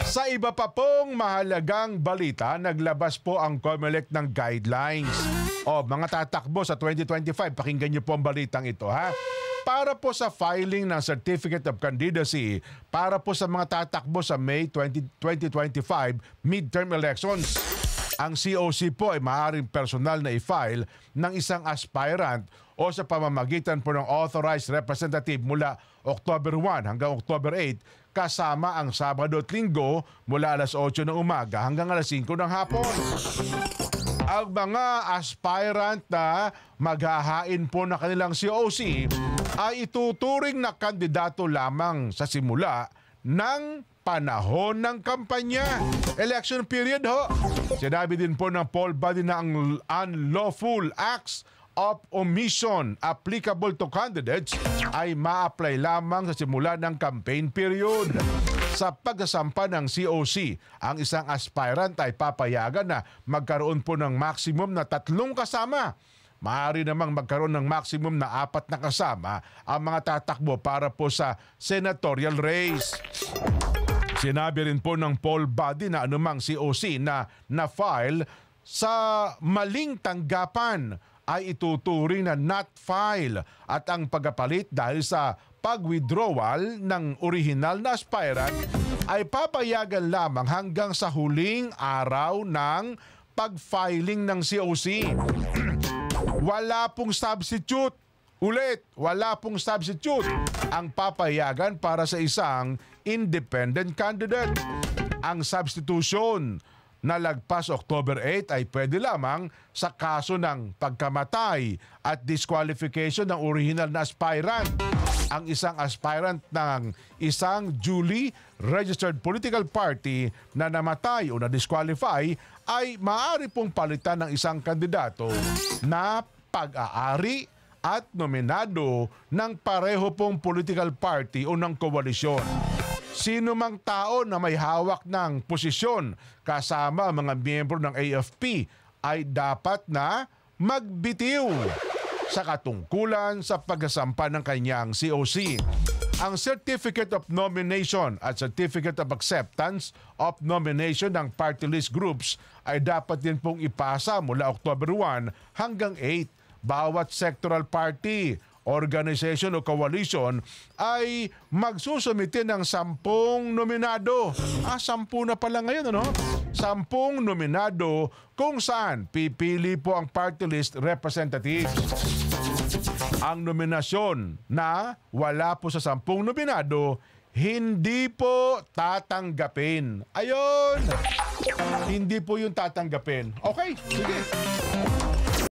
Sa iba pa pong mahalagang balita, naglabas po ang COMELEC ng guidelines. O, mga tatakbo sa 2025, pakinggan niyo po ang balitang ito, ha? Para po sa filing ng Certificate of Candidacy, para po sa mga tatakbo sa May 2025 midterm elections. Ang COC po ay maaaring personal na i-file ng isang aspirant o sa pamamagitan po ng authorized representative mula October 1 hanggang October 8 kasama ang Sabado at Linggo mula alas 8 ng umaga hanggang alas 5 ng hapon. Ang mga aspirant na maghahain po na kanilang COC ay ituturing na kandidato lamang sa simula ng panahon ng kampanya. Election period ho. Sinabi din po ng poll body na ang unlawful acts of omission applicable to candidates ay ma-apply lamang sa simula ng campaign period. Sa pagsasampa ng COC, ang isang aspirant ay papayagan na magkaroon po ng maximum na 3 kasama. Maaari namang magkaroon ng maximum na 4 na kasama ang mga tatakbo para po sa senatorial race. Sinabi rin po ng poll body na anumang COC na na-file sa maling tanggapan ay ituturing na not file at ang pagpapalit dahil sa pag-withdrawal ng original na aspirant ay papayagan lamang hanggang sa huling araw ng pag-filing ng COC. Wala pong substitute. Ulit, wala pong substitute ang papayagan para sa isang independent candidate. Ang substitution na lagpas October 8 ay pwede lamang sa kaso ng pagkamatay at disqualification ng original na aspirant. Ang isang aspirant ng isang duly registered political party na namatay o na-disqualify ay maaari pong palitan ng isang kandidato na pag-aari at nominado ng pareho pong political party o ng koalisyon. Sino mang tao na may hawak ng posisyon kasama mga miyembro ng AFP ay dapat na magbitiw sa katungkulan sa pagsasampa ng kanyang COC. Ang Certificate of Nomination at Certificate of Acceptance of Nomination ng party list groups ay dapat din pong ipasa mula October 1 hanggang 8. Bawat sectoral party, organization o coalition ay magsusumite ng 10 nominado. 10 na pala ngayon, ano? 10 nominado kung saan pipili po ang party list representatives. Ang nominasyon na wala po sa 10 nominado, hindi po tatanggapin. Ayun! Hindi po yung tatanggapin. Okay, sige.